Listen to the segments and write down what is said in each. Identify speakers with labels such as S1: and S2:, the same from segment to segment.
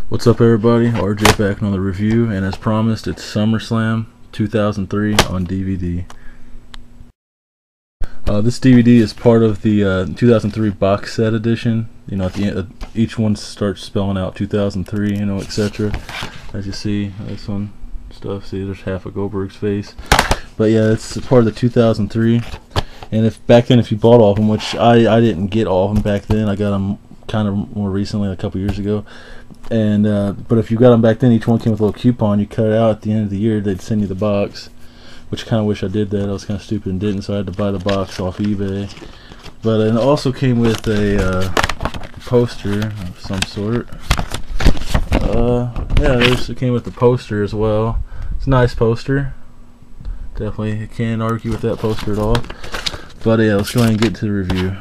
S1: What's up, everybody? RJ back on the review, and as promised, it's SummerSlam 2003 on DVD. This DVD is part of the 2003 box set edition. You know, at the end, each one starts spelling out 2003, you know, etc. As you see, this one stuff. See, there's half of Goldberg's face. But yeah, it's part of the 2003. And if back then, if you bought all of them, which I didn't get all of them back then, I got them kind of more recently, a couple years ago. And but if you got them back then, each one came with a little coupon. You cut it out at the end of the year, they'd send you the box, which I kind of wish I did that. I was kind of stupid and didn't, so I had to buy the box off eBay. But it also came with a poster of some sort. Yeah, it came with the poster as well. It's a nice poster. Definitely can't argue with that poster at all. But yeah, let's go ahead and get to the review.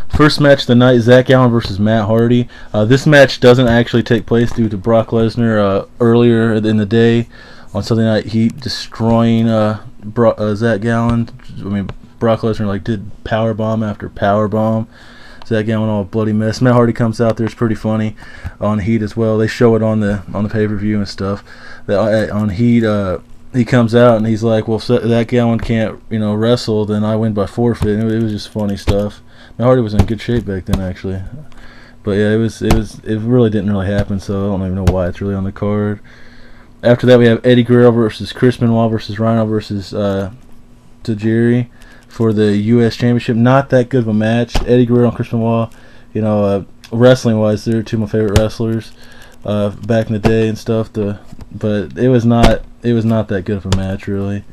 S1: First match of the night, Zach Allen versus Matt Hardy. This match doesn't actually take place due to Brock Lesnar earlier in the day on Sunday Night Heat destroying Zach Allen. I mean, Brock Lesnar did powerbomb after powerbomb. Zach Allen all a bloody mess. Matt Hardy comes out there. It's pretty funny on Heat as well. They show it on the pay-per-view and stuff. On Heat, he comes out and he's like, "Well, if Zach Allen can't wrestle, then I win by forfeit." And it was just funny stuff. Matt Hardy was in good shape back then, actually. But yeah, it really didn't happen, so I don't even know why it's really on the card. After that, we have Eddie Guerrero versus Chris Benoit versus Rhino versus Tajiri for the U.S. Championship. Not that good of a match. Eddie Guerrero and Chris Benoit, wrestling-wise, they're two of my favorite wrestlers back in the day and stuff. But it was not that good of a match, really.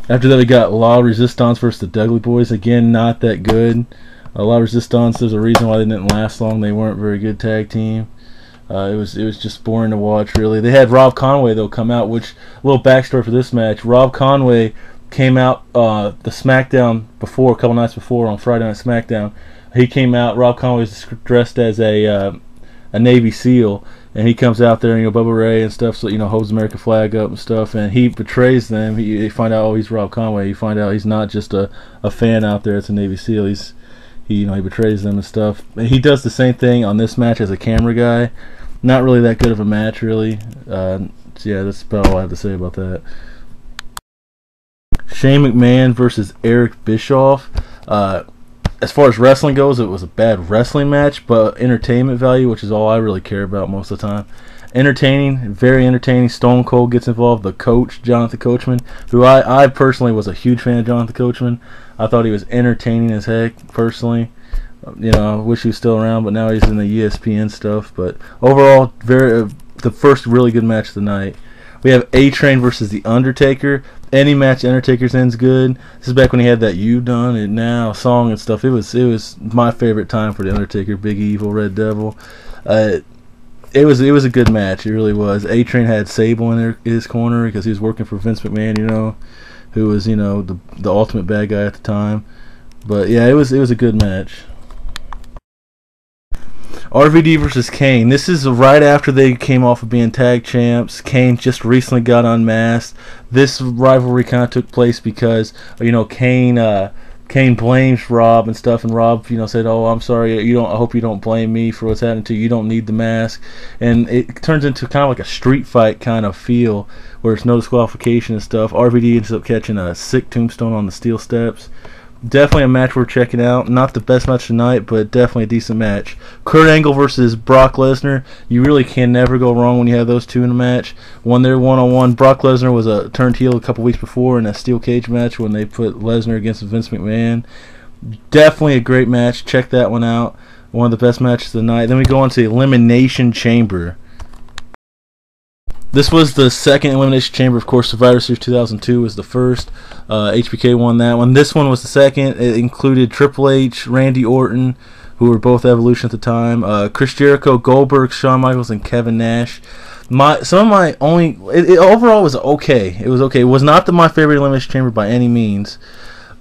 S1: After that, we got La Resistance versus the Dudley Boys. Again, not that good. La Resistance, there's a reason why they didn't last long. They weren't a very good tag team. It was just boring to watch, really. They had Rob Conway, though, come out, which, a little backstory for this match. Rob Conway came out the SmackDown before, a couple nights before, on Friday Night SmackDown. He came out, Rob Conway was dressed as a Navy SEAL, and he comes out there, Bubba Ray and stuff, so, holds the American flag up and stuff, and he betrays them. They find out, oh, he's Rob Conway. You find out he's not just a fan out there. It's a Navy SEAL. He betrays them and stuff. And he does the same thing on this match as a camera guy. Not really that good of a match, really. So yeah, that's about all I have to say about that. Shane McMahon versus Eric Bischoff. As far as wrestling goes, it was a bad wrestling match, but entertainment value, which is all I really care about most of the time. Entertaining, very entertaining. Stone Cold gets involved. The coach, Jonathan Coachman, who I personally was a huge fan of Jonathan Coachman. I thought he was entertaining as heck, personally. I wish he was still around, but now he's in the ESPN stuff. But overall, the first really good match of the night. We have A-Train versus The Undertaker. Any match Undertaker's in's good. This is back when he had that "You Done It Now" song and stuff. It was my favorite time for The Undertaker, Big Evil, Red Devil. It was a good match. It really was. A-Train had Sable in his corner because he was working for Vince McMahon, who was the ultimate bad guy at the time. But yeah, it was a good match. RVD versus Kane. This is right after they came off of being tag champs. Kane just recently got unmasked. This rivalry kind of took place because Kane blames Rob and stuff, and Rob said, "Oh, I'm sorry. I hope you don't blame me for what's happening to you. You don't need the mask." And it turns into kind of like a street fight kind of feel where it's no disqualification and stuff. RVD ends up catching a sick tombstone on the steel steps. Definitely a match worth checking out. Not the best match tonight, but definitely a decent match. Kurt Angle versus Brock Lesnar. You really can never go wrong when you have those two in a match. When they're one-on-one, Brock Lesnar was turned heel a couple weeks before in a steel cage match when they put Lesnar against Vince McMahon. Definitely a great match. Check that one out. One of the best matches of the night. Then we go on to Elimination Chamber. This was the second Elimination Chamber. Of course, Survivor Series 2002 was the first. HBK won that one. This one was the second. It included Triple H, Randy Orton, who were both Evolution at the time, Chris Jericho, Goldberg, Shawn Michaels, and Kevin Nash. Overall was okay. It was okay. It was not my favorite Elimination Chamber by any means.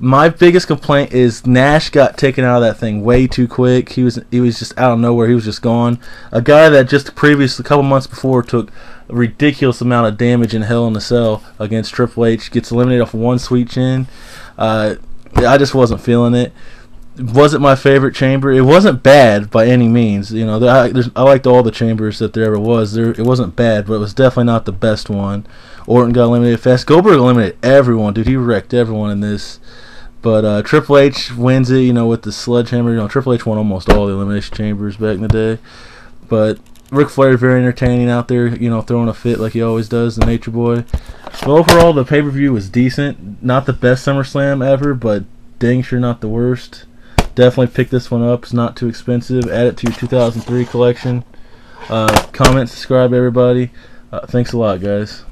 S1: My biggest complaint is Nash got taken out of that thing way too quick. He was just out of nowhere. He was just gone. A guy that just a couple months before took a ridiculous amount of damage in Hell in a Cell against Triple H gets eliminated off one sweet chin. I just wasn't feeling it. wasn't my favorite chamber. It wasn't bad by any means. You know, I liked all the chambers that there ever was. It wasn't bad, but it was definitely not the best one. Orton got eliminated fast. Goldberg eliminated everyone, dude. He wrecked everyone in this. But Triple H wins it, you know, with the sledgehammer. You know, Triple H won almost all the elimination chambers back in the day. But Ric Flair very entertaining out there, you know, throwing a fit like he always does, the Nature Boy. But overall, the pay-per-view was decent. Not the best SummerSlam ever, but dang sure not the worst. Definitely pick this one up. It's not too expensive. Add it to your 2003 collection. Comment, subscribe, everybody. Thanks a lot, guys.